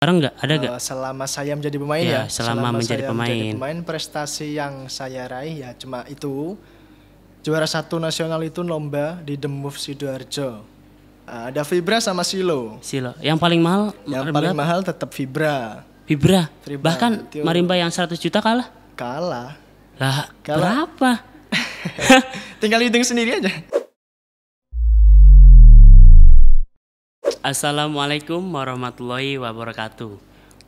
Sekarang ada nggak? Selama saya menjadi pemain Ya, ya. selama menjadi saya menjadi pemain. pemain, prestasi yang saya raih ya cuma itu. Juara 1 nasional itu lomba di The Move Sidoarjo. Ada Vibra sama Silo. Silo. Yang paling mahal? Yang paling mahal tetap Vibra. Vibra. Vibra. Bahkan Itu marimba yang 100 juta kalah. kalah. Lah, Kalah. berapa? Tinggal hitung sendiri aja. Assalamualaikum warahmatullahi wabarakatuh.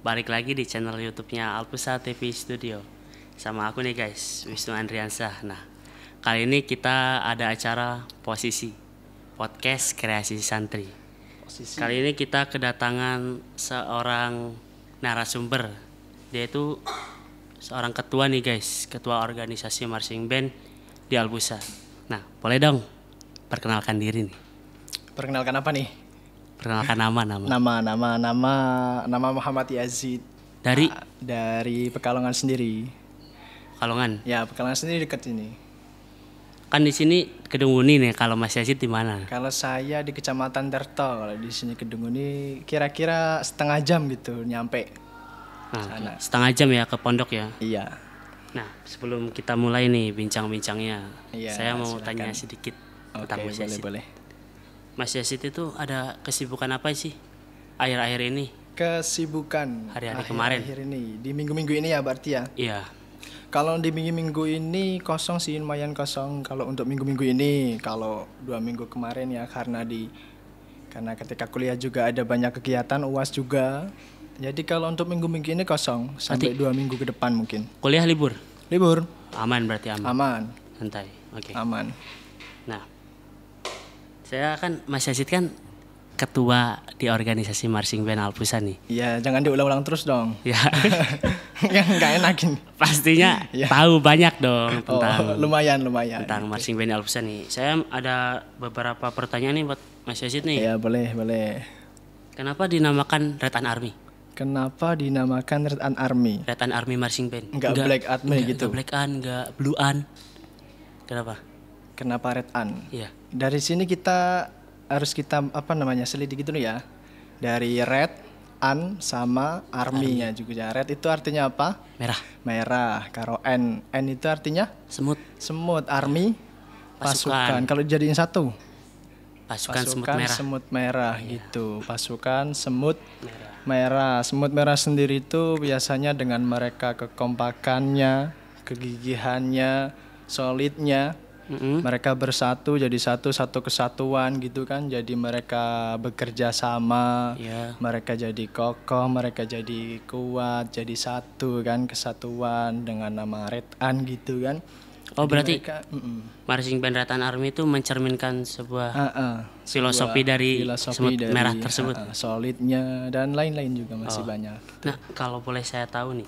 Balik lagi di channel YouTube-nya Alpusa TV Studio. Sama aku nih guys, Wisnu Andriansah. Nah, kali ini kita ada acara posisi podcast kreasi santri. Kali ini kita kedatangan seorang narasumber. Dia itu seorang ketua nih guys, ketua organisasi marching band di Alpusa. Nah, boleh dong perkenalkan diri nih. Perkenalkan apa nih? Perkenalkan nama. Nama Muhammad Yazid. Dari Pekalongan sendiri. Pekalongan. Ya, Pekalongan sendiri dekat sini. Kan di sini Kedunguni nih, kalau Mas Yazid di mana? Kalau saya di Kecamatan Terto, kalau di sini Kedunguni kira-kira setengah jam gitu nyampe. Nah, setengah jam ya ke pondok ya. Iya. Nah, sebelum kita mulai nih bincang-bincangnya, Iya, saya mau silakan. tanya sedikit tentang Mas Yazid. Boleh. Mas Yazid itu ada kesibukan apa sih akhir-akhir ini? Kesibukan Hari-hari kemarin. Akhir ini di minggu-minggu ini ya berarti ya. Iya. Kalau di minggu-minggu ini kosong sih, lumayan kosong. Kalau untuk minggu-minggu ini, kalau 2 minggu kemarin ya karena ketika kuliah juga ada banyak kegiatan, UAS juga. Jadi kalau untuk minggu-minggu ini kosong sampai 2 minggu ke depan mungkin. Kuliah libur? Libur. Aman berarti aman. Aman. Santai. Oke. Aman. Nah, saya kan Mas Yazid kan ketua di organisasi marching band Alpusa nih. Ya jangan diulang-ulang terus dong. Ya. Yang nggak enak ini. Pastinya Ya. tahu banyak dong tentang lumayan. tentang marching band Alpusa nih. Saya ada beberapa pertanyaan nih buat Mas Yazid nih. Ya boleh. Kenapa dinamakan Red Army? Kenapa dinamakan Red Army? Red Army marching band. Enggak Black Army gitu. Enggak Black An, enggak Blue An. Kenapa? Kenapa Red An? Iya. Dari sini kita harus selidiki dulu ya. Dari Red, An sama Army-nya juga. Red itu artinya apa? Merah. Karo N itu artinya Semut. Army pasukan. Kalau dijadiin satu, Pasukan semut merah. gitu. Pasukan semut merah. Semut merah sendiri itu biasanya dengan mereka kekompakannya, kegigihannya, solidnya. Mereka bersatu jadi satu kesatuan gitu kan. Jadi mereka bekerja sama. Mereka jadi kokoh, mereka jadi kuat, jadi satu kan, kesatuan dengan nama Red An gitu kan. Oh, jadi berarti mereka, marching band Red Army itu mencerminkan sebuah filosofi dari semut merah tersebut. Solidnya dan lain-lain juga masih banyak. Nah, kalau boleh saya tahu nih,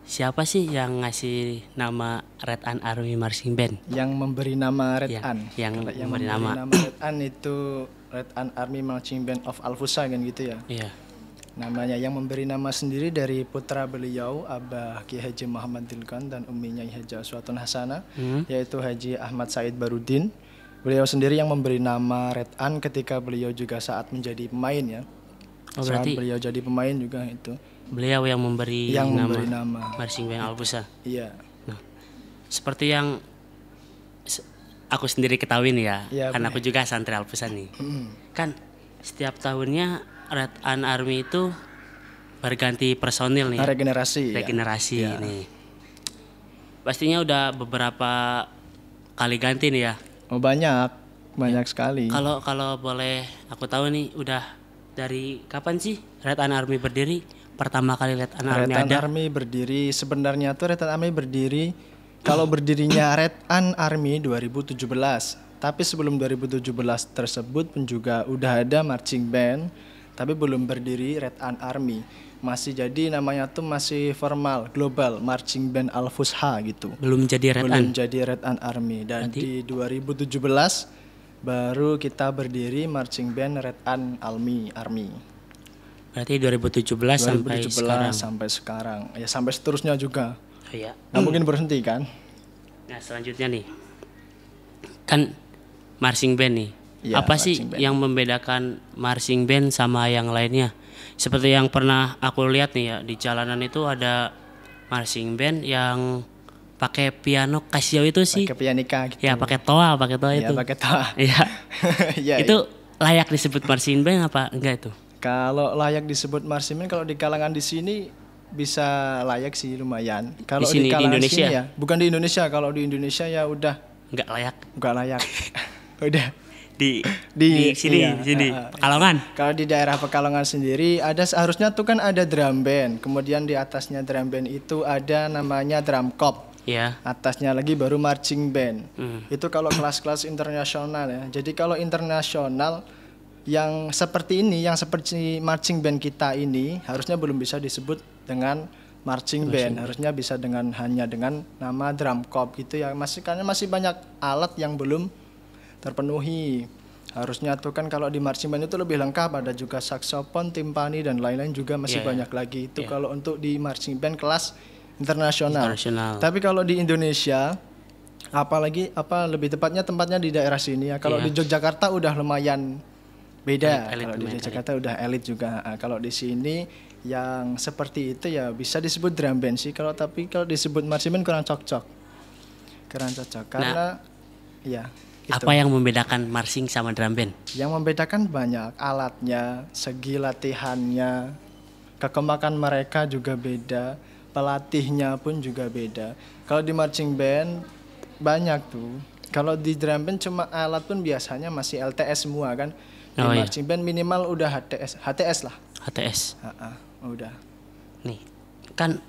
siapa sih yang ngasih nama Red Army Marching Band? Yang memberi nama Red An. Yang memberi nama Red An itu Red Army Marching Band of Alpusa kan gitu ya. Iya. Namanya yang memberi nama sendiri dari putra beliau Abah Ki Haji Muhammad Dilkan dan umminya Haji Aswatun Hasanah, yaitu Haji Ahmad Said Barudin. Beliau sendiri yang memberi nama Red An ketika beliau juga saat menjadi pemain ya. Saat beliau jadi pemain juga itu. Beliau yang memberi nama marching band Alpusa. Iya. Nah, seperti yang aku sendiri ketahui nih ya, kan aku juga santri Alpusa nih. Kan setiap tahunnya Red Army itu berganti personil nih. Regenerasi nih. Pastinya udah beberapa kali ganti nih ya. Oh banyak sekali. Kalau boleh aku tahu nih, udah dari kapan sih Red Army berdiri? Pertama kali Red Army ada? Red Army berdiri sebenarnya tuh kalau berdirinya Red Army 2017. Tapi sebelum 2017 tersebut pun juga udah ada marching band, tapi belum berdiri Red Army. Masih jadi namanya tuh masih formal, Global Marching Band Alfusha gitu. Belum jadi Red Army. Dan di 2017 baru kita berdiri marching band Red Army. Berarti 2017 sampai sekarang. Ya sampai seterusnya juga. Iya. Nggak mungkin berhenti kan? Nah, selanjutnya nih. Kan marching band nih. Ya, apa sih yang membedakan marching band sama yang lainnya? seperti yang pernah aku lihat nih ya, di jalanan itu ada marching band yang pakai piano Casio itu sih. Pakai pianika gitu. Ya, pakai toa Ya, itu. pakai toa. Iya. Ya, Itu layak disebut marching band apa enggak itu? kalau layak disebut marching band, kalau di kalangan di sini bisa layak sih, lumayan. Kalau sini, di kalangan Indonesia? sini ya, bukan di Indonesia. Kalau di Indonesia ya udah Enggak layak. nggak layak. Udah. Di sini, iya, sini. Pekalongan. Kalau di daerah Pekalongan sendiri ada, seharusnya tuh kan ada drum band. Kemudian di atasnya drum band itu ada namanya drum corps. Ya. Atasnya lagi baru marching band. Hmm. Itu kalau kelas-kelas internasional ya. Jadi kalau internasional yang seperti ini, yang seperti marching band kita ini, harusnya belum bisa disebut dengan marching band. Harusnya bisa hanya dengan nama drum corps gitu ya. Karena masih banyak alat yang belum terpenuhi. Harusnya tuh kan kalau di marching band itu lebih lengkap, ada juga saksofon, timpani dan lain-lain juga masih banyak lagi. Itu kalau untuk di marching band kelas internasional. Tapi kalau di Indonesia, apalagi lebih tepatnya tempatnya di daerah sini ya. Kalau di Yogyakarta udah lumayan beda. Kalau di Yogyakarta udah elit juga. Kalau di sini yang seperti itu ya bisa disebut drum band sih. Tapi kalau disebut marching band kurang cocok. Karena ya gitu. Apa yang membedakan marching sama drum band? Yang membedakan banyak, alatnya, segi latihannya, kekompakan mereka juga beda, pelatihnya pun juga beda. Kalau di marching band banyak tuh. Kalau di drum band cuma alat pun biasanya masih LTS semua kan. Di marching band minimal udah HTS lah. HTS. Udah. Nih, kan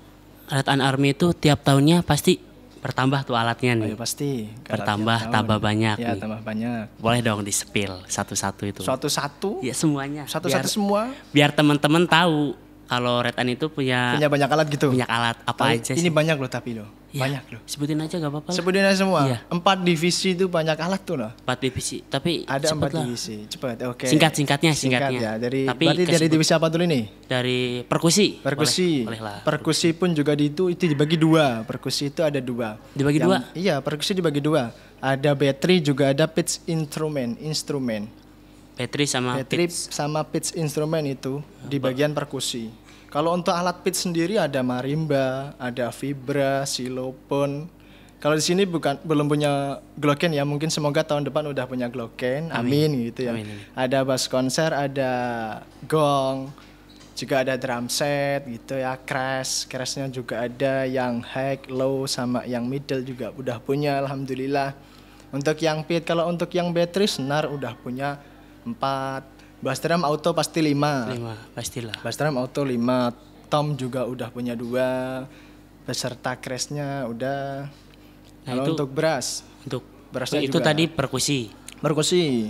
Red Army itu tiap tahunnya pasti bertambah tuh alatnya nih. Oh, ya pasti. Tambah banyak ya, nih. Tambah banyak. Boleh dong di-spill satu-satu itu. Satu-satu? Ya semuanya. Satu-satu semua? Biar teman-teman tahu kalau Red itu punya banyak alat gitu. Banyak alat apa aja sih? Ini banyak loh tapi loh. Ya, banyak loh. Sebutin aja gak apa-apa. Sebutin aja semua. Iya. 4 divisi itu banyak alat tuh loh. 4 divisi. Tapi ada 4 divisi. Cepat. Oke. Singkatnya. Ya. Berarti dari divisi apa dulu nih? Dari perkusi. Boleh lah. Perkusi pun juga itu dibagi 2. Perkusi itu ada 2. Dibagi 2? Iya, perkusi dibagi 2. Ada battery, juga ada pitch instrumen. Battery sama pitch instrumen itu di bagian perkusi. Kalau untuk alat pitch sendiri ada marimba, ada vibra, xylophone. Kalau di sini belum punya glocken ya, mungkin semoga tahun depan udah punya glocken. Amin gitu ya. Amin. Ada bass konser, ada gong, juga ada drum set gitu ya, crashnya juga ada, yang high, low sama yang middle juga udah punya alhamdulillah. Untuk yang pitch, kalau untuk yang battery senar udah punya 4. Bass drum auto pasti 5. 5 pastilah. Bass drum auto 5. Tom juga udah punya 2 beserta crashnya udah. Kalau untuk brass, brassnya itu juga. Tadi perkusi.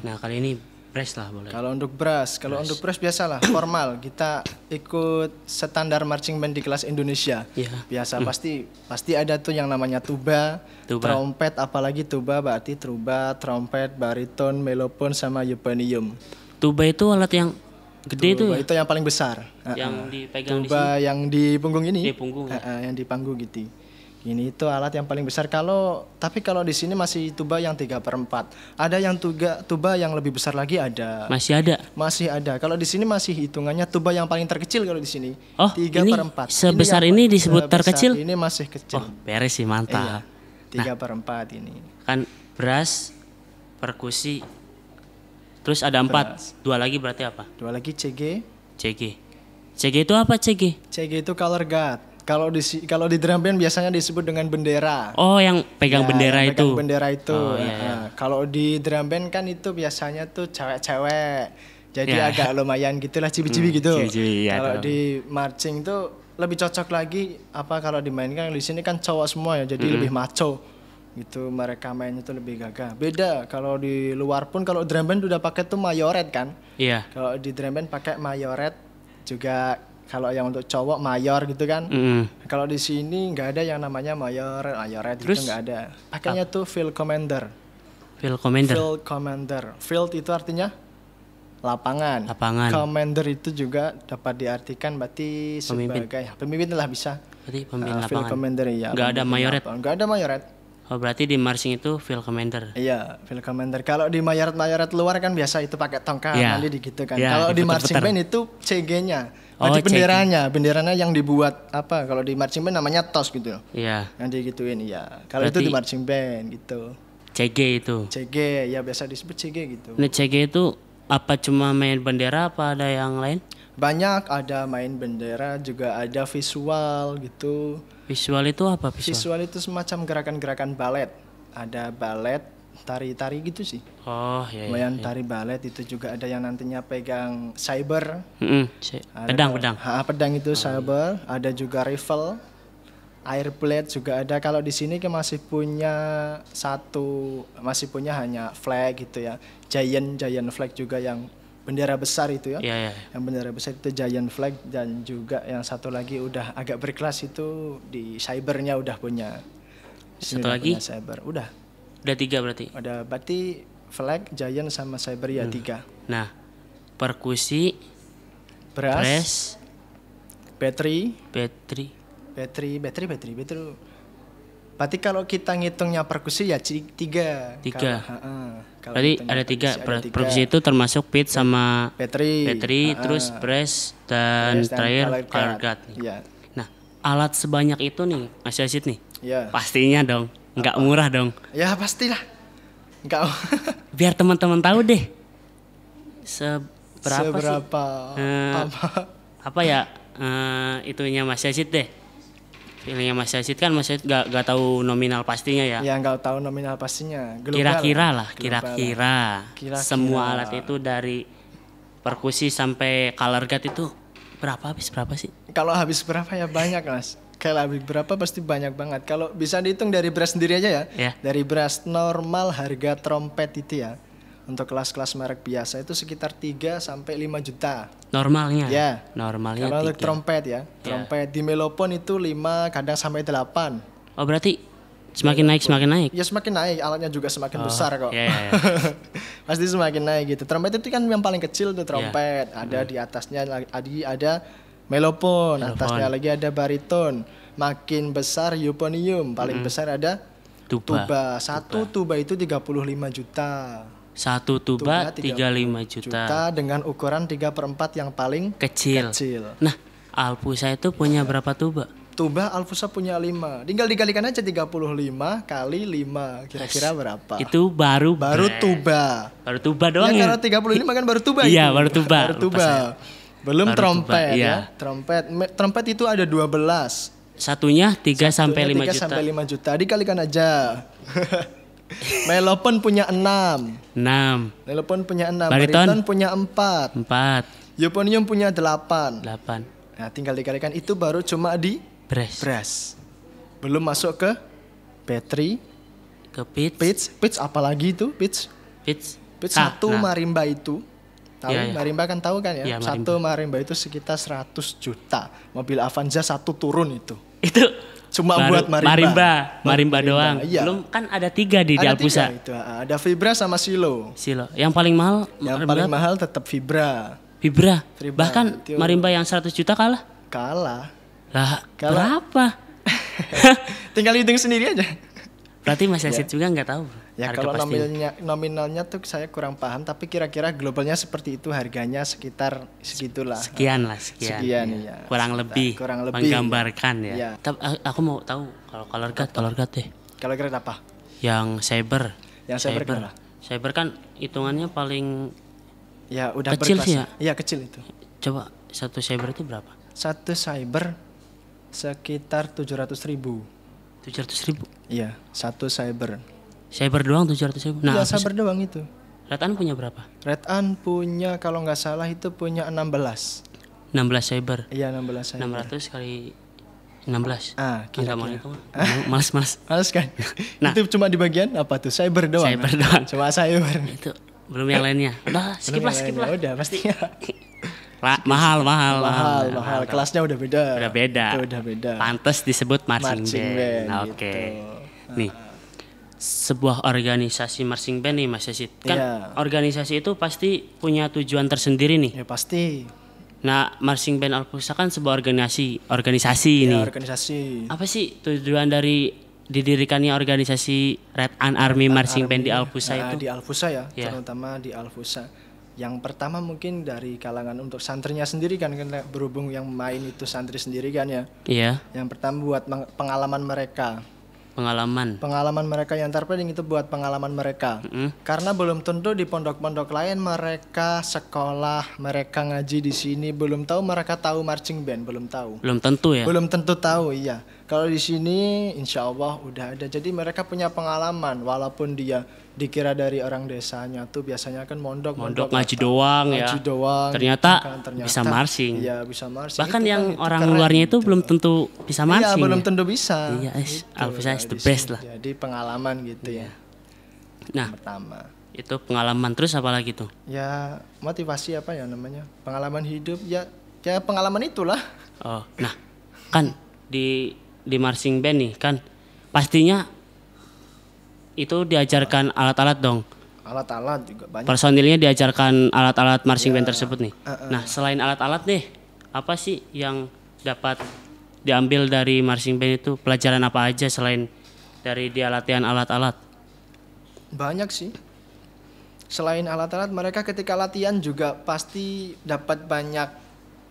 Nah kali ini brass lah boleh. Kalau untuk brass biasalah formal, kita ikut standar marching band di kelas Indonesia. Biasa pasti ada tuh yang namanya tuba, trompet, apalagi tuba berarti tuba, trompet, bariton, melopon sama euphonium. Tuba itu alat yang gede itu ya? Itu yang paling besar. Yang dipegang tuba di sini? Yang di punggung ini. Di punggung. Yang di panggung gitu. Ini itu alat yang paling besar. Tapi kalau di sini masih tuba yang 3/4. Ada yang tuba yang lebih besar lagi ada. Masih ada. Kalau di sini masih hitungannya tuba yang paling terkecil kalau di sini. 3/4. Sebesar ini disebut terkecil? Ini masih kecil. Beres sih, mantap. 3/4 ini. Kan brass, perkusi, terus ada 4. 2 lagi berarti apa? 2 lagi CG. CG itu apa CG? CG itu color guard. Kalau di drum band biasanya disebut dengan bendera. Oh, yang pegang bendera itu. Pegang bendera itu. Iya. Kalau di drum band kan itu biasanya tuh cewek-cewek. Jadi agak lumayan gitulah, cibi-cibi gitu. Kalau di marching tuh lebih cocok lagi kalau dimainkan di sini kan cowok semua ya, jadi lebih macho. Gitu, mereka mainnya tuh lebih gagah. Beda kalau di luar pun, kalau drum band udah pakai tuh mayoret kan. Iya. Kalau di drum band pakai mayoret juga. Kalau yang untuk cowok mayor gitu kan. Kalau di sini nggak ada yang namanya mayoret itu nggak ada. Pakainya tuh field commander. Field itu artinya lapangan. Commander itu juga dapat diartikan berarti sebagai pemimpin lah bisa. Berarti pemimpin lapangan. Field commander ya. Nggak ada mayoret. Nggak ada mayoret. Oh berarti di marching itu field commander. Iya, field commander. Kalau di mayorat luar kan biasa itu pakai tongkat, Iya. nanti gitu kan. Iya, Kalau di marching diputer-puter. band itu CG-nya. Oh, Berarti CG. benderanya yang dibuat apa? Kalau di marching band namanya tos gitu. Iya. Yang digituin, iya. Kalau itu Berarti- di marching band gitu. CG itu. CG, ya biasa disebut CG gitu. Nah CG itu apa cuma main bendera apa ada yang lain? Banyak, ada main bendera, juga ada visual gitu. Visual itu apa visual? Visual itu semacam gerakan-gerakan balet. Ada balet, tari-tari gitu sih. Oh iya. Lumayan tari balet itu juga ada yang nantinya pegang saber. Pedang. Pedang itu saber, ada juga rifle, air blade juga ada. Kalau di sini kan masih punya hanya flag gitu ya. Giant flag juga yang bendera besar itu ya. Iya. Yang bendera besar itu giant flag, dan juga yang satu lagi udah agak berkelas itu di cybernya udah punya. Di sini Satu udah lagi? punya cyber. Udah Berarti. ada berarti flag, giant sama cyber ya 3. Nah perkusi, Brass, press, battery. Berarti kalau kita ngitungnya perkusi ya 3. Tiga. Kalau Berarti ngitungnya ada tiga. perkusi Perkusi itu termasuk pit sama battery, terus press dan terakhir color guard. Iya. Nah alat sebanyak itu nih Mas Yazid nih, Iya. pastinya dong nggak murah dong. Ya pastilah. Enggak. Biar teman-teman tahu deh seberapa sih apa ya itunya Mas Yazid deh. Feelingnya Mas Yazid kan Mas Yazid gak tahu nominal pastinya ya. Ya nggak tahu nominal pastinya. Global Kira-kira lah. lah, kira-kira semua alat itu dari perkusi sampai color guard itu habis berapa sih? Kalau habis berapa ya banyak Mas. Kalau habis berapa pasti banyak banget. Kalau bisa dihitung dari brass sendiri aja ya. Ya. Dari brass normal harga trompet itu ya. Untuk kelas-kelas merek biasa itu sekitar 3 sampai 5 juta. Normalnya. Ya. Normalnya Kalau untuk 3. trompet ya. Trompet di melopon itu 5 kadang sampai 8. Oh berarti semakin naik. Ya semakin naik, alatnya juga semakin besar kok. Iya. Pasti semakin naik gitu. Trompet itu kan yang paling kecil tuh trompet. Ada di atasnya ada melopon, atasnya lagi ada bariton. Makin besar euphonium, paling besar ada tuba. Satu tuba itu 35 juta. Satu tuba 35 juta. Dengan ukuran 3/4 yang paling Kecil. Nah, Alpusa itu punya berapa tuba? Tuba Alfusa punya 5. Tinggal dikalikan aja 35 kali 5. Kira-kira berapa? Itu baru tuba. Baru tuba doang Ya ya? karena 35 kan baru tuba Iya, itu. baru tuba. Belum Baru trompet tuba, ya. iya. Trompet itu ada 12. Satunya 3 sampai 5 3 juta. sampai 5 juta. Dikalikan aja. Melopon punya 6. 6, Melopon punya 6. Bariton? Bariton punya 4. 4, Euphonium punya 8. 8. Nah, tinggal dikalikan itu baru cuma di Brass. brass. Belum masuk ke battery, Ke pitch. pitch apalagi itu pitch. Pitch. Pitch Ah, satu nah. marimba itu. Tahu Iya, iya. marimba kan tahu kan ya? Iya, marimba. Satu marimba itu sekitar 100 juta. Mobil Avanza satu turun itu. Itu Cuma baru buat marimba. Marimba doang. Iya. Belum kan ada 3 di Ada Alpusa. 3 itu. Ada Vibra sama Silo. Silo. Yang paling mahal Yang marimba paling apa? mahal tetap Vibra. Vibra. Vibra, Bahkan itu- marimba yang 100 juta kalah. Kalah. Lah, Kalah. berapa? Tinggal hitung sendiri aja. Berarti Mas Yazid juga nggak tahu Ya harga kalau pastinya. nominalnya tuh saya kurang paham, tapi kira-kira globalnya seperti itu, harganya sekitar segitulah. Sekian, Sekian, ya. ya. Kurang lebih menggambarkan ya. Iya. Tapi aku mau tahu kalau color guard deh. Kalau kira apa? Yang saber. Yang saber kenapa? Saber kan hitungannya paling Ya udah Kecil sih berkelas. Iya kecil itu. coba satu saber itu berapa? Satu cyber sekitar 700.000. 700.000. Iya, satu cyber. Saber doang 700.000. Iya, Nah, cyber doang itu. Retan punya berapa? Red An punya kalau nggak salah itu punya 16. 16 saber. Iya, 16 cyber. 600 kali 16. Ah, Enggak mau kira-kira. hitung. Males. Males kan? Nah. Itu cuma di bagian apa tuh? Cyber doang. Cyber doang. Cuma cyber. Itu belum yang lainnya. Udah, skip lah. Udah pastinya. Mahal. Mahal. Kelasnya udah beda. Udah beda. Itu udah beda. Pantes disebut marching Marching band. band, Nah, Oke. gitu. Nih. Sebuah organisasi marching band nih Mas Yazid. Kan Iya. organisasi itu pasti punya tujuan tersendiri nih. Ya pasti. Nah, marching band Alpusa kan sebuah organisasi Ya, nih. organisasi. Apa sih tujuan dari didirikannya organisasi Red An Army Marching Band di Alpusa itu? Di Alpusa ya, Ya. terutama di Alpusa. Yang pertama mungkin dari kalangan untuk santrinya sendiri kan berhubung yang main itu santri sendiri kan ya. Iya, Yang pertama buat pengalaman mereka. pengalaman. Mereka yang terpenting itu buat pengalaman mereka. Karena belum tentu di pondok-pondok lain mereka sekolah, mereka ngaji di sini belum tahu mereka tahu marching band, belum tahu. Belum tentu ya. Belum tentu tahu, iya. Kalau di sini insya Allah udah ada. Jadi mereka punya pengalaman walaupun dia dikira dari orang desanya tuh biasanya kan mondok Ngaji doang ya. ngaji doang Ternyata gitu kan. bisa marching. Iya, bisa marching. Bahkan Itu yang kan, itu orang keren luarnya itu gitu. belum tentu bisa Iya, marching. belum ya. tentu bisa. Iya, Alpusa is Nah, the di best sini. lah. Jadi pengalaman gitu ya. Nah, Pertama. itu pengalaman, terus apa lagi tuh? Ya motivasi apa ya namanya? Pengalaman hidup ya pengalaman itulah. Oh, nah, kan di marching band nih kan pastinya itu diajarkan alat-alat dong. Alat-alat juga banyak. Personilnya diajarkan alat-alat marching band tersebut nih. Nah, selain alat-alat deh, apa sih yang dapat diambil dari marching band itu? Pelajaran apa aja selain dari dia latihan alat-alat? Banyak sih. Selain alat-alat, mereka ketika latihan juga pasti dapat banyak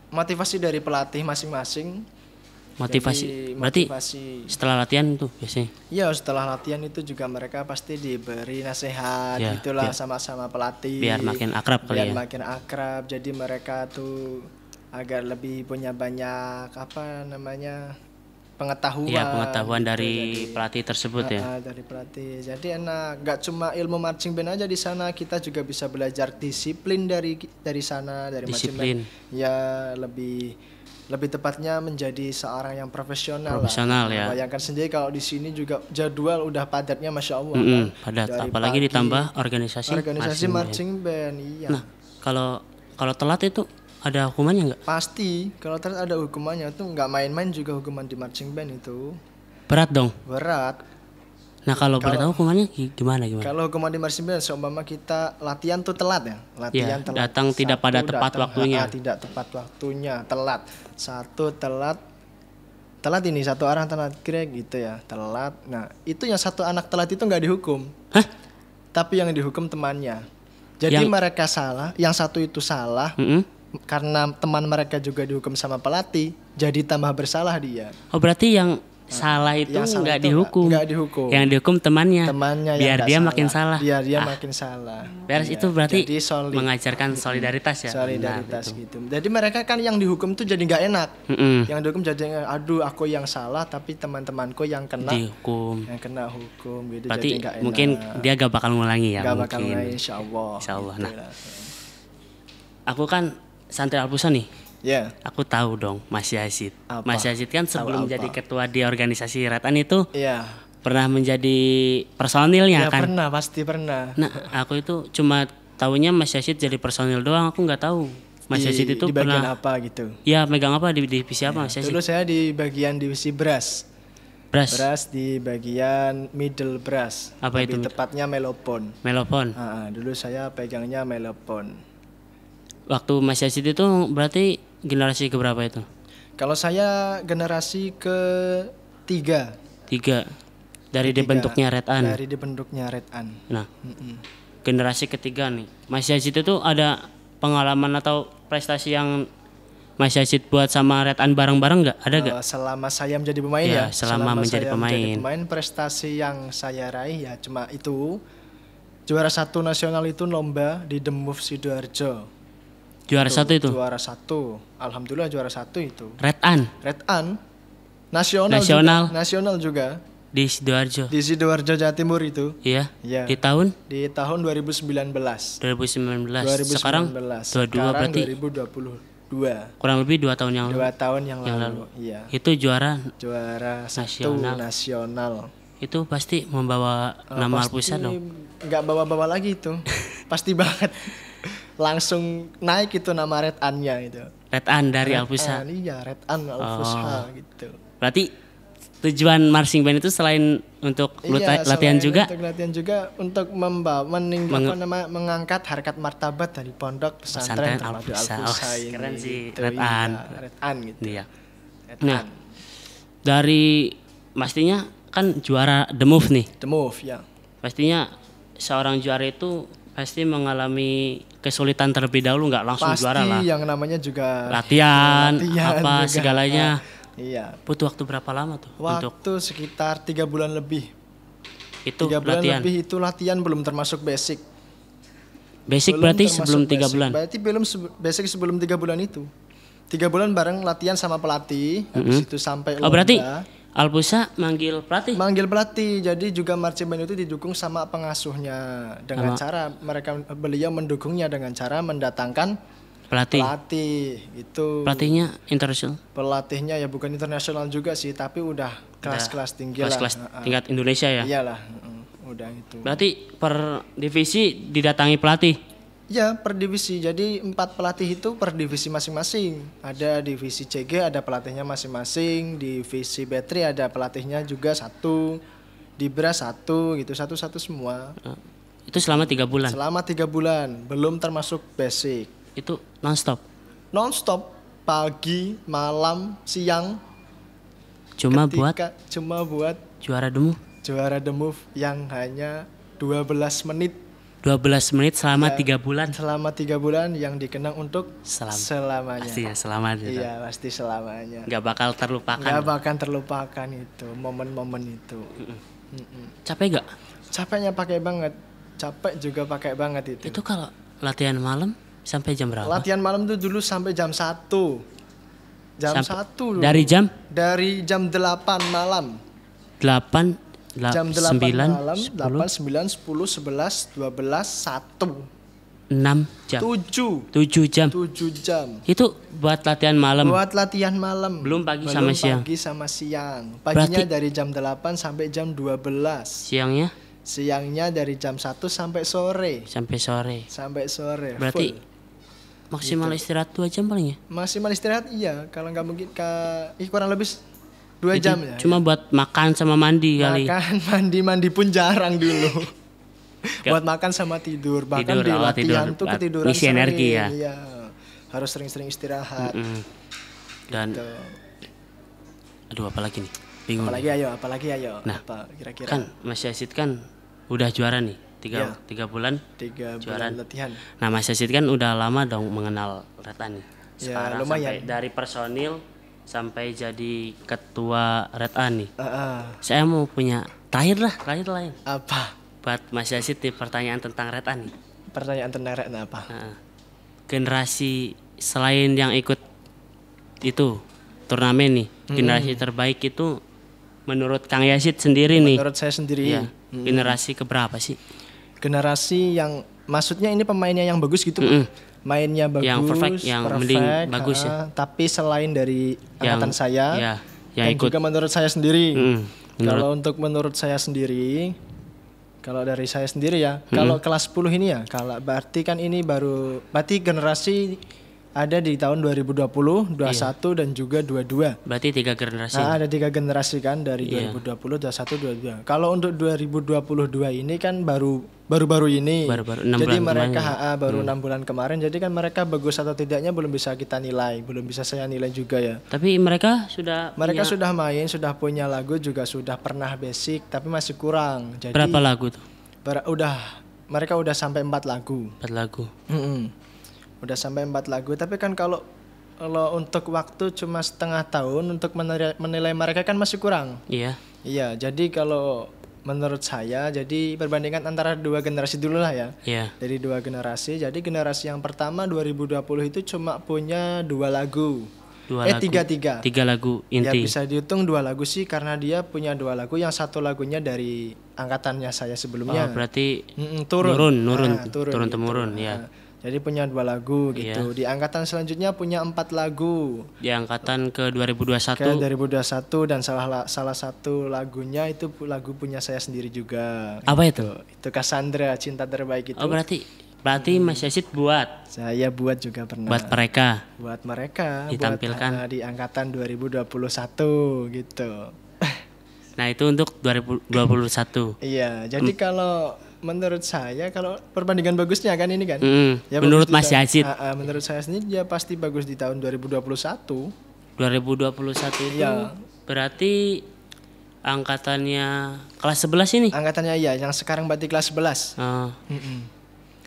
motivasi dari pelatih masing-masing. Motivasi. Jadi, Berarti motivasi. setelah latihan tuh biasanya. Ya setelah latihan itu juga mereka pasti diberi nasihat Ya, gitulah biar- sama-sama pelatih. biar makin akrab kali Biar ya. makin akrab. Jadi mereka tuh agar lebih punya banyak apa namanya pengetahuan. Iya, pengetahuan gitu. dari Jadi, pelatih tersebut ya. dari pelatih. Jadi enak, gak cuma ilmu marching band aja di sana, kita juga bisa belajar disiplin dari sana, dari marching Disiplin. band. Ya lebih tepatnya menjadi seorang yang profesional Profesional, lah. ya. Bayangkan sendiri kalau di sini juga jadwal udah padatnya masya Allah. Mm-mm, kan. padat. Dari Apalagi pagi, ditambah organisasi marching band. marching band. Iya. Nah, kalau telat itu ada hukumannya nggak? Pasti kalau ternyata ada hukumannya tuh nggak main-main juga hukuman di marching band itu Berat dong. berat. Nah, kalau boleh tahu hukumannya gimana? Kalau hukuman di marching band seumpama kita latihan tuh telat ya, latihan Ya, telat. datang tidak pada tepat waktunya. Tidak tepat waktunya, telat. Satu telat ini satu orang telat kira gitu ya, telat. Nah, itu yang satu anak telat itu nggak dihukum. Hah? Tapi yang dihukum temannya. Jadi mereka salah, yang satu itu salah. Mm-mm. Karena teman mereka juga dihukum sama pelatih, jadi tambah bersalah dia. Oh, berarti yang salah itu Yang salah nggak itu dihukum. nggak dihukum. Yang dihukum temannya. Temannya yang biar nggak dia makin salah. Biar dia makin salah. Beres Iya. itu berarti Jadi mengajarkan solidaritas ya. solidaritas Nah, gitu. Jadi mereka kan yang dihukum tuh jadi nggak enak. Mm-mm. Yang dihukum jadi aduh aku yang salah tapi teman-temanku yang kena Dihukum. hukum gitu. Berarti jadi nggak enak. mungkin dia gak bakal ngulangi ya. nggak mungkin. bakal main insyaallah. Insyaallah. Gitu Nah. lah. Aku kan santri Alpusa nih. Ya. Aku tahu dong Mas Yazid. Apa? Mas Yazid kan sebelum apa? jadi ketua di organisasi Retan itu Iya. pernah menjadi personilnya Ya kan. pernah, pasti pernah. Nah, aku itu cuma tahunya Mas Yazid jadi personil doang, aku nggak tahu. Mas Yazid itu di bagian pernah apa gitu. ya megang apa di divisi apa Mas Yazid? Dulu saya di bagian divisi brass. Brass, Brass di bagian middle brass. Apa Lebih itu? tepatnya melopon. melopon. Dulu saya pegangnya melopon. Waktu Mas Yazid itu berarti generasi keberapa itu? Kalau saya generasi ketiga. 3 dari dibentuknya Retan. Dari dibentuknya Retan. Nah, generasi ketiga nih. Mas Yazid itu ada pengalaman atau prestasi yang Mas Yazid buat sama Retan bareng-bareng nggak? Ada nggak? Selama saya menjadi pemain Ya, ya. selama menjadi saya pemain. prestasi yang saya raih ya cuma itu. Juara 1 nasional itu lomba di The Move Sidoarjo. Juara satu itu? Juara 1. Alhamdulillah juara 1 itu. Retan Retan nasional Nasional. juga di Sidoarjo. di Sidoarjo Jawa Timur itu. Iya. Iya. Di tahun Di tahun 2019. 2019. Sekarang 22 berarti 2022. kurang lebih 2 tahun yang 2 tahun yang Yang lalu. Iya. itu juara Juara 1 nasional. itu pasti membawa nama Alpusa dong. Nggak bawa-bawa lagi itu. Pasti banget. Langsung naik itu nama Retan-nya itu. Retan dari Alpusa. Iya, Retan Alpusa gitu. Berarti tujuan marching band itu selain untuk latihan selain juga Untuk latihan juga untuk mengangkat harkat martabat dari pondok pesantren terpadu Alpusa. ini. Keren sih, Gitu, Retan. iya, Retan gitu. Iya. Retan. Nah, dari pastinya kan juara The Move nih. The Move ya. Pastinya seorang juara itu pasti mengalami kesulitan terlebih dahulu, nggak langsung Pasti juara lah. yang namanya juga Latihan apa juga. segalanya. Iya. Butuh waktu berapa lama tuh untuk Waktu sekitar 3 bulan lebih. itu 3 bulan latihan? lebih itu latihan, belum termasuk basic. Basic Belum berarti termasuk sebelum 3 basic. bulan. Berarti belum basic sebelum 3 bulan itu. 3 bulan bareng latihan sama pelatih, habis itu sampai Oh berarti lomba. Alpusa manggil pelatih? Manggil pelatih, jadi juga marching band itu didukung sama pengasuhnya dengan cara beliau mendukungnya dengan cara mendatangkan Pelatih. itu. Pelatihnya internasional. Pelatihnya ya bukan internasional juga sih, tapi udah kelas-kelas tinggi lah. Kelas tingkat Indonesia ya. Iyalah, udah itu. Berarti per divisi didatangi pelatih. Ya per divisi, jadi 4 pelatih itu per divisi masing-masing. Ada divisi CG ada pelatihnya masing-masing, divisi battery ada pelatihnya juga 1, di BRAS 1 gitu, satu-satu semua. Itu selama 3 bulan. Selama 3 bulan, belum termasuk basic. Itu nonstop. Non-stop, pagi, malam, siang. Cuma buat Juara The Move yang hanya 12 menit. 12 menit selama 3 bulan. Selama 3 bulan yang dikenang untuk selamanya. Pastinya selamanya. Iya, pasti selamanya. Nggak bakal terlupakan. Nggak bakal terlupakan itu, momen-momen itu. Capek gak? Capeknya pakai banget. Capek juga pakai banget itu. Itu kalau latihan malam sampai jam berapa? Latihan malam tuh dulu sampai jam 1. Jam 1 dulu. Dari jam? Dari jam 8 malam. 8 Jam 8 malam, 8, 9, 10, 11, 12, 1. 6 jam. 7 jam. 7 jam. Itu buat latihan malam. Buat latihan malam. Belum pagi sama siang. Pagi sama siang. Paginya dari jam 8 sampai jam 12. Siangnya? Siangnya dari jam 1 sampai sore. Sampai sore. Berarti full. Maksimal gitu. Istirahat 2 jam paling ya? Maksimal istirahat iya. Kalau nggak mungkin kurang lebih 2 jam ya. Cuma buat makan sama mandi kali. Makan, mandi pun jarang dulu. Buat makan sama tidur. Bahkan di latihan tuh ketiduran ngisi energi ya. Iya. Harus sering-sering istirahat. Dan gitu. Aduh apalagi nih? Bingung. Apalagi ayo. Nah, apa kira-kira? Kan Mas Yasid kan udah juara nih. 3 bulan 3 juara bulan latihan. Nah Mas Yasid kan udah lama dong mengenal Red Ant nih. Sekarang lumayan. sampai dari personil sampai jadi ketua Red Ant nih. Saya mau punya terakhir lah. Apa? Buat Mas Yasid nih pertanyaan tentang Red Ant nih. Pertanyaan tentang Red Ant apa? Generasi selain yang ikut itu turnamen nih, generasi terbaik itu menurut Kang Yasid sendiri nih. Menurut saya sendiri. Ya, generasi keberapa sih? Generasi yang maksudnya ini pemainnya yang bagus gitu. Mainnya bagus, yang perfect, mending bagus ya. Tapi selain dari angkatan saya, yang ikut. juga menurut saya sendiri. Kalau untuk menurut saya sendiri, kalau dari saya sendiri ya, kalau kelas 10 ini ya, kalau berarti kan ini berarti generasi ada di tahun 2020, 21 dan juga 22. Berarti 3 generasi. Ada 3 generasi kan dari 2020, 21, 22. Kalau untuk 2022 ini kan baru ini. Baru 6 jadi bulan mereka baru 6 bulan kemarin. Jadi kan mereka bagus atau tidaknya belum bisa kita nilai, belum bisa saya nilai juga ya. Tapi mereka sudah main, sudah punya lagu, juga sudah pernah basic, tapi masih kurang. Jadi berapa lagu tuh? Mereka udah sampai 4 lagu. 4 lagu. Udah sampai 4 lagu, tapi kan kalau untuk waktu cuma setengah tahun untuk menilai mereka kan masih kurang. Iya, jadi kalau menurut saya, jadi perbandingan antara 2 generasi dulu lah ya. Dari 2 generasi, jadi generasi yang pertama 2020 itu cuma punya 2 lagu. 3 lagu inti. Ya bisa dihitung 2 lagu sih, karena dia punya 2 lagu, yang 1 lagunya dari angkatannya saya sebelumnya. Berarti turun temurun ya. Jadi punya 2 lagu gitu. Di angkatan selanjutnya punya 4 lagu. Di angkatan ke 2021. Dan salah satu lagunya itu lagu punya saya sendiri juga. Apa itu? Itu Cassandra, Cinta Terbaik itu. Oh berarti Mas Yasid buat? Saya buat juga pernah. Buat mereka. Ditampilkan di angkatan 2021 gitu. Nah itu untuk 2021. Iya, jadi kalau menurut saya, kalau perbandingan bagusnya kan ini kan. Ya menurut Mas Yasid. Menurut saya sendiri dia pasti bagus di tahun 2021. 2021 itu berarti angkatannya kelas 11 ini. Angkatannya iya, yang sekarang berarti kelas 11.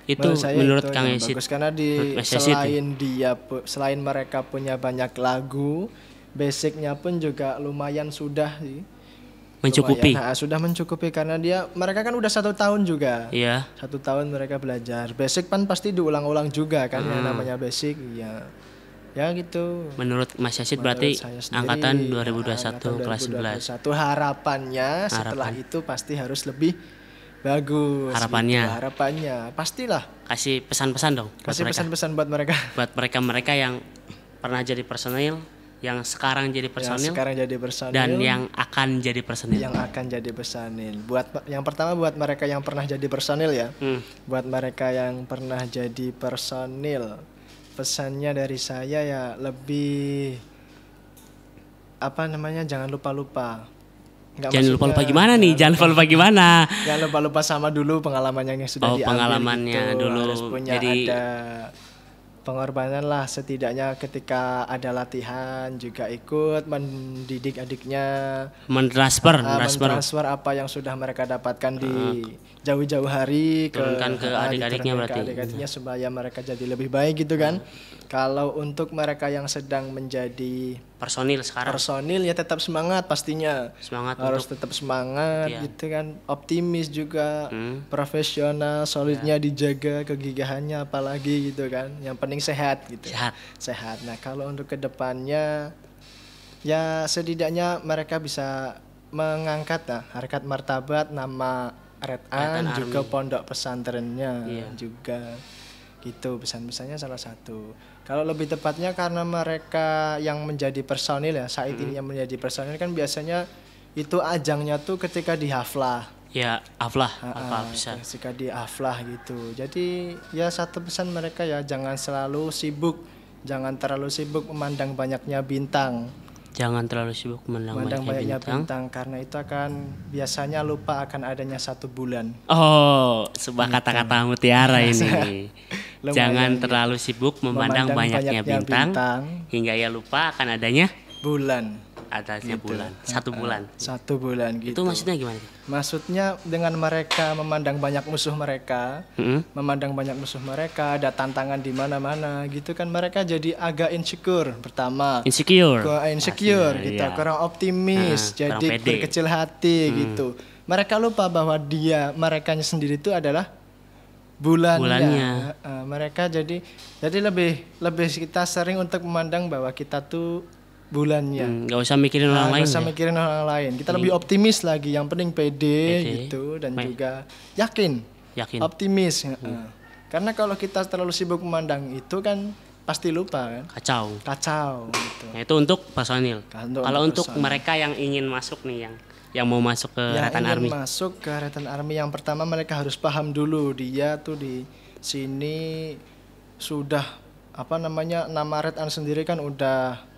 Itu menurut itu Kang yang Yesid. bagus karena selain mereka punya banyak lagu, basicnya pun juga lumayan sudah sih. Mencukupi. Lumayan, sudah mencukupi karena mereka kan udah 1 tahun juga. Iya. 1 tahun mereka belajar. Basic kan pasti diulang-ulang juga kan yang namanya basic. Ya. Ya gitu. Menurut Mas Yesid berarti angkatan 2021 kelas 11. Harapannya setelah itu pasti harus lebih bagus. Harapannya pastilah. Kasih pesan-pesan dong. Kasih pesan-pesan buat mereka. Buat mereka yang pernah jadi personil, yang sekarang jadi personil, dan yang akan jadi personil. Yang pertama buat mereka yang pernah jadi personil ya. Buat mereka yang pernah jadi personil, pesannya dari saya ya lebih jangan lupa-lupa. Jangan lupa-lupa gimana nih? Jangan lupa-lupa gimana? Jangan lupa-lupa sama dulu pengalamannya yang sudah diambil. Pengalamannya gitu. dulu. Harus punya ada pengorbanan lah setidaknya ketika ada latihan juga ikut mendidik adiknya, mentransfer apa yang sudah mereka dapatkan di jauh-jauh hari turunkan ke adik-adiknya berarti. Adik-adiknya supaya mereka jadi lebih baik gitu kan. Kalau untuk mereka yang sedang menjadi personil sekarang, ya tetap semangat pastinya. Harus tetap semangat gitu kan. Optimis juga, profesional, solidnya dijaga, kegigihannya apalagi gitu kan. Yang penting sehat gitu. Sehat. Nah, kalau untuk kedepannya ya setidaknya mereka bisa mengangkat harkat martabat nama Red An juga pondok pesantrennya juga gitu, pesan-pesannya salah satu. Kalau lebih tepatnya karena mereka yang menjadi personil ya saat ini yang menjadi personil kan biasanya itu ajangnya tuh ketika di haflah. Ya, haflah bisa. Ketika di haflah gitu. Jadi ya satu pesan mereka ya jangan terlalu sibuk memandang banyaknya bintang. Jangan terlalu sibuk memandang banyaknya bintang karena itu akan biasanya lupa akan adanya 1 bulan. Oh, sebuah kata-kata mutiara ini. Jangan terlalu sibuk memandang banyaknya bintang hingga ia lupa akan adanya bulan. Adanya bulan. 1 bulan. 1 bulan gitu. Itu maksudnya gimana? Maksudnya dengan mereka memandang banyak musuh mereka, ada tantangan di mana-mana gitu kan mereka jadi agak insecure pertama. Insecure gitu, kurang optimis, jadi berkecil hati gitu. Mereka lupa bahwa merekanya sendiri itu adalah bulannya. Mereka jadi lebih kita sering untuk memandang bahwa kita tuh bulannya. Gak usah mikirin orang lain. Kita lebih optimis lagi. Yang penting pede gitu dan juga yakin. Optimis. Karena kalau kita terlalu sibuk memandang itu kan pasti lupa kan. Kacau gitu. Nah, itu untuk personil. Kalau untuk mereka yang ingin masuk nih yang mau masuk ke Red An Army. Masuk ke Red An Army yang pertama mereka harus paham dulu dia tuh di sini sudah nama Red An sendiri kan udah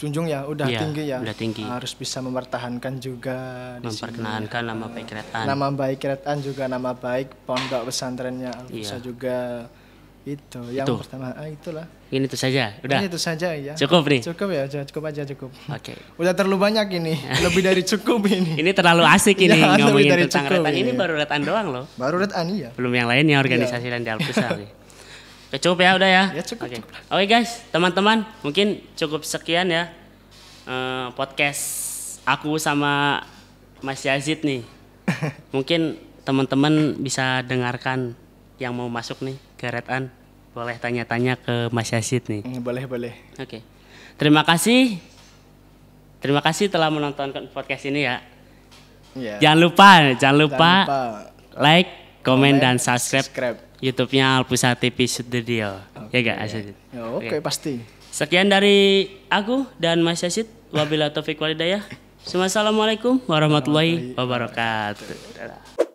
tinggi ya. Udah tinggi. Harus bisa mempertahankan juga memperkenalkan nama baik Red An. Nama baik Red An juga nama baik pondok pesantrennya bisa juga. Itu yang pertama itulah. Ini itu saja. Udah. Ini itu saja ya. Cukup nih. Cukup aja. Oke. Udah terlalu banyak ini. Lebih dari cukup ini. Ini terlalu asik ini ngomongin tentang Red An. Ini baru Red An doang loh. Baru Red An ya. Belum yang lainnya organisasi lain di Alpusa. Cukup ya udah ya. Cukup. Oke guys, teman-teman, mungkin cukup sekian ya podcast aku sama Mas Yazid nih. Mungkin teman-teman bisa dengarkan yang mau masuk nih ke Red An, boleh tanya-tanya ke Mas Yazid nih. Boleh. Oke. Terima kasih telah menonton podcast ini ya. Jangan lupa like, komen dan subscribe YouTube-nya Alpusa TV Studio. Ya gak Yazid? Oke, pasti. Sekian dari aku dan Mas Yazid. Wabillahi taufiq walhidayah. Assalamualaikum warahmatullahi wabarakatuh.